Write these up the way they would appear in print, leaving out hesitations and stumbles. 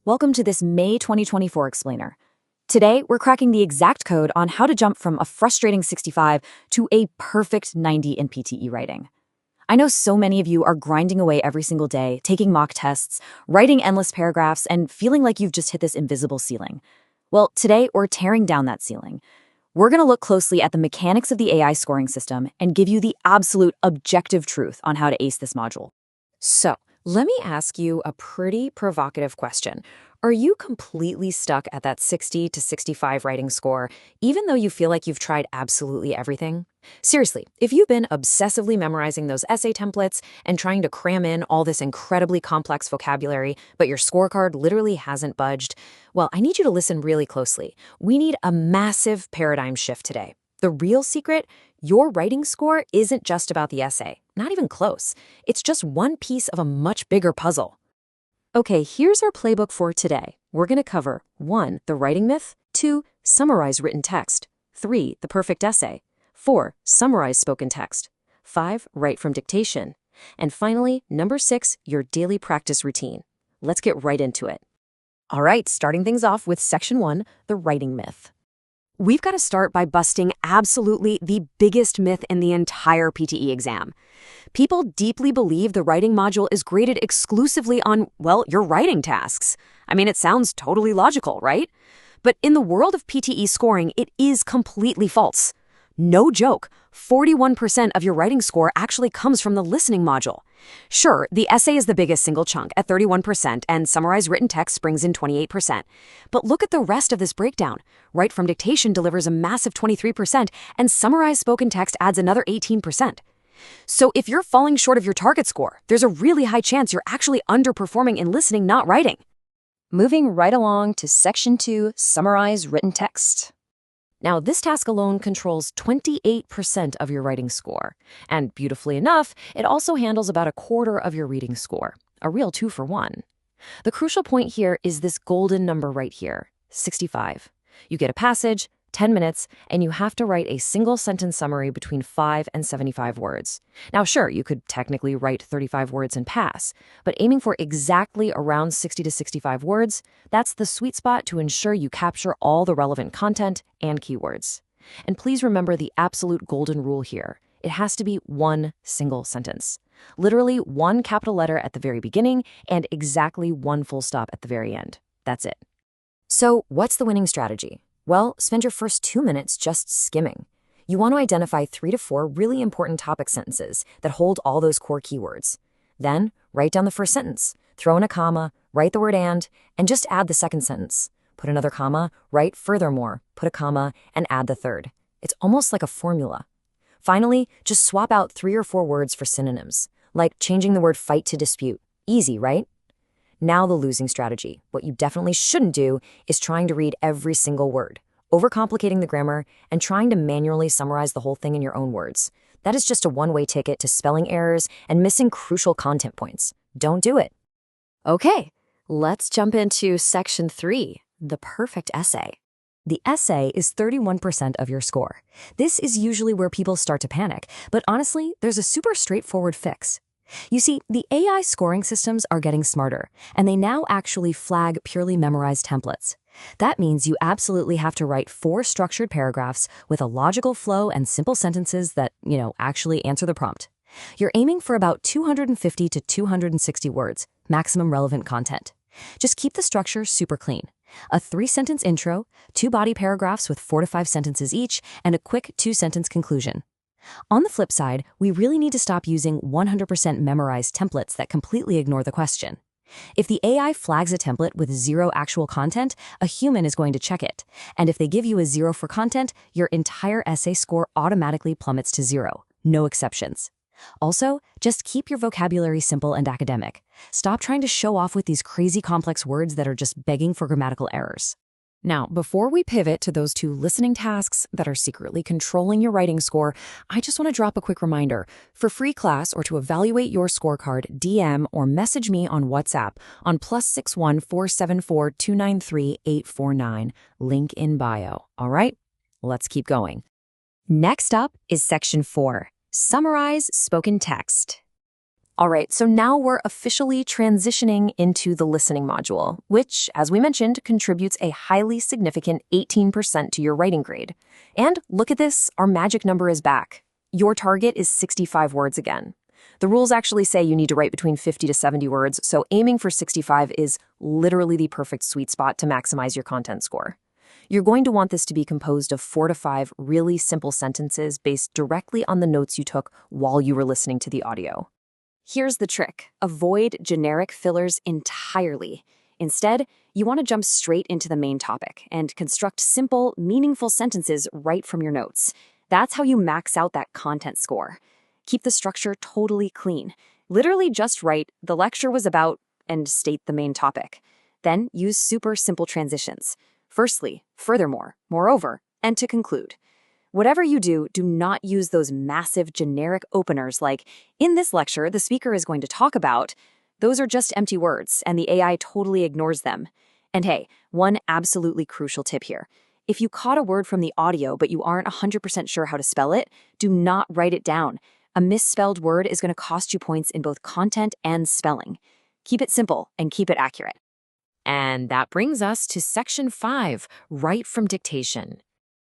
Welcome to this May 2024 explainer. Today, we're cracking the exact code on how to jump from a frustrating 65 to a perfect 90 in PTE writing. I know so many of you are grinding away every single day, taking mock tests, writing endless paragraphs, and feeling like you've just hit this invisible ceiling. Well, today, we're tearing down that ceiling. We're going to look closely at the mechanics of the AI scoring system and give you the absolute objective truth on how to ace this module. So, let me ask you a pretty provocative question. Are you completely stuck at that 60 to 65 writing score, even though you feel like you've tried absolutely everything? Seriously, if you've been obsessively memorizing those essay templates and trying to cram in all this incredibly complex vocabulary, but your scorecard literally hasn't budged, well, I need you to listen really closely. We need a massive paradigm shift today. The real secret? Your writing score isn't just about the essay. Not even close. It's just one piece of a much bigger puzzle. Okay, here's our playbook for today. We're going to cover 1. The writing myth, 2. Summarize written text, 3. The perfect essay, 4. Summarize spoken text, 5. Write from dictation, and finally, number 6, your daily practice routine. Let's get right into it. All right, starting things off with section 1, the writing myth. We've got to start by busting absolutely the biggest myth in the entire PTE exam. People deeply believe the writing module is graded exclusively on, well, your writing tasks. I mean, it sounds totally logical, right? But in the world of PTE scoring, it is completely false. No joke, 41% of your writing score actually comes from the listening module. Sure, the essay is the biggest single chunk at 31%, and summarize written text brings in 28%. But look at the rest of this breakdown. Write from dictation delivers a massive 23%, and summarize spoken text adds another 18%. So if you're falling short of your target score, there's a really high chance you're actually underperforming in listening, not writing. Moving right along to section 2, summarize written text. Now, this task alone controls 28% of your writing score. And beautifully enough, it also handles about a quarter of your reading score, a real 2-for-1. The crucial point here is this golden number right here, 65. You get a passage, 10 minutes, and you have to write a single sentence summary between 5 and 75 words. Now, sure, you could technically write 35 words and pass, but aiming for exactly around 60 to 65 words, that's the sweet spot to ensure you capture all the relevant content and keywords. And please remember the absolute golden rule here. It has to be one single sentence. Literally one capital letter at the very beginning and exactly one full stop at the very end. That's it. So, what's the winning strategy? Well, spend your first 2 minutes just skimming. You want to identify 3 to 4 really important topic sentences that hold all those core keywords. Then, write down the first sentence, throw in a comma, write the word and just add the second sentence. Put another comma, write furthermore, put a comma, and add the third. It's almost like a formula. Finally, just swap out 3 or 4 words for synonyms, like changing the word fight to dispute. Easy, right? Now the losing strategy. What you definitely shouldn't do is trying to read every single word, overcomplicating the grammar, and trying to manually summarize the whole thing in your own words. That is just a one-way ticket to spelling errors and missing crucial content points. Don't do it. Okay, let's jump into section 3, the perfect essay. The essay is 31% of your score. This is usually where people start to panic, but honestly, there's a super straightforward fix. You see, the AI scoring systems are getting smarter, and they now actually flag purely memorized templates. That means you absolutely have to write 4 structured paragraphs with a logical flow and simple sentences that, actually answer the prompt. You're aiming for about 250 to 260 words, maximum relevant content. Just keep the structure super clean. A 3-sentence intro, 2 body paragraphs with 4 to 5 sentences each, and a quick 2-sentence conclusion. On the flip side, we really need to stop using 100% memorized templates that completely ignore the question. If the AI flags a template with 0 actual content, a human is going to check it. And if they give you a 0 for content, your entire essay score automatically plummets to 0. No exceptions. Also, just keep your vocabulary simple and academic. Stop trying to show off with these crazy complex words that are just begging for grammatical errors. Now, before we pivot to those 2 listening tasks that are secretly controlling your writing score, I just want to drop a quick reminder. For free class or to evaluate your scorecard, DM or message me on WhatsApp on +61 474 293 849, link in bio. All right, let's keep going. Next up is section 4, summarize spoken text. All right, so now we're officially transitioning into the listening module, which, as we mentioned, contributes a highly significant 18% to your writing grade. And look at this, our magic number is back. Your target is 65 words again. The rules actually say you need to write between 50 to 70 words, so aiming for 65 is literally the perfect sweet spot to maximize your content score. You're going to want this to be composed of 4 to 5 really simple sentences based directly on the notes you took while you were listening to the audio. Here's the trick. Avoid generic fillers entirely. Instead, you want to jump straight into the main topic and construct simple, meaningful sentences right from your notes. That's how you max out that content score. Keep the structure totally clean. Literally just write, "The lecture was about," and state the main topic. Then use super simple transitions. Firstly, furthermore, moreover, and to conclude. Whatever you do, do not use those massive generic openers like, "In this lecture, the speaker is going to talk about." Those are just empty words, and the AI totally ignores them. And hey, one absolutely crucial tip here. If you caught a word from the audio but you aren't 100% sure how to spell it, do not write it down. A misspelled word is going to cost you points in both content and spelling. Keep it simple and keep it accurate. And that brings us to Section 5, Write from Dictation.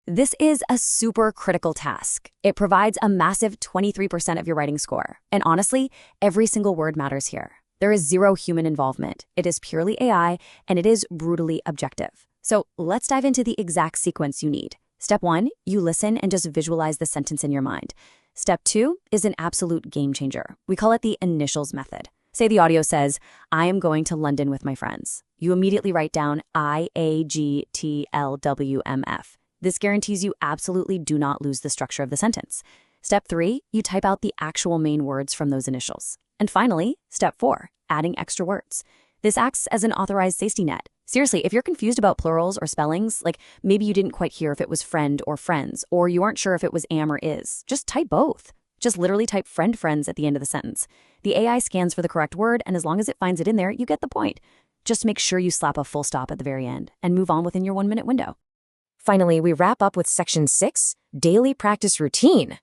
This is a super critical task. It provides a massive 23% of your writing score. And honestly, every single word matters here. There is zero human involvement. It is purely AI, and it is brutally objective. So let's dive into the exact sequence you need. Step 1, you listen and just visualize the sentence in your mind. Step 2 is an absolute game changer. We call it the initials method. Say the audio says, "I am going to London with my friends." You immediately write down IAGTLWMF. This guarantees you absolutely do not lose the structure of the sentence. Step 3, you type out the actual main words from those initials. And finally, Step 4, adding extra words. This acts as an authorized safety net. Seriously, if you're confused about plurals or spellings, like maybe you didn't quite hear if it was friend or friends, or you aren't sure if it was am or is, just type both. Just literally type friends at the end of the sentence. The AI scans for the correct word, and as long as it finds it in there, you get the point. Just make sure you slap a full stop at the very end and move on within your 1-minute window. Finally, we wrap up with Section 6, Daily Practice Routine.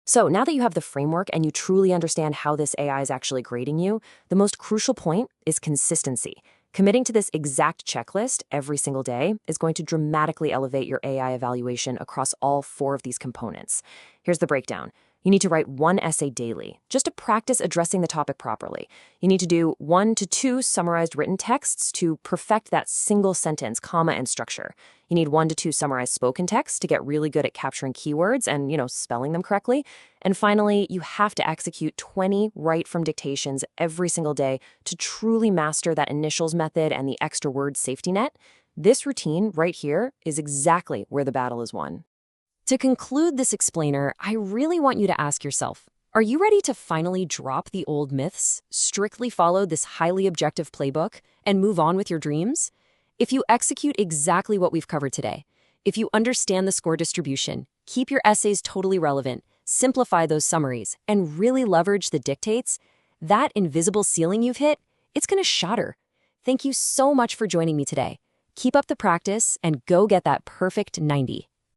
So now that you have the framework and you truly understand how this AI is actually grading you, the most crucial point is consistency. Committing to this exact checklist every single day is going to dramatically elevate your AI evaluation across all 4 of these components. Here's the breakdown. You need to write 1 essay daily, just to practice addressing the topic properly. You need to do 1 to 2 summarized written texts to perfect that single sentence, comma, and structure. You need 1 to 2 summarized spoken texts to get really good at capturing keywords and, spelling them correctly. And finally, you have to execute 20 write from dictations every single day to truly master that initials method and the extra word safety net. This routine right here is exactly where the battle is won. To conclude this explainer, I really want you to ask yourself, are you ready to finally drop the old myths, strictly follow this highly objective playbook, and move on with your dreams? If you execute exactly what we've covered today, if you understand the score distribution, keep your essays totally relevant, simplify those summaries, and really leverage the dictates, that invisible ceiling you've hit, it's going to shatter. Thank you so much for joining me today. Keep up the practice and go get that perfect 90.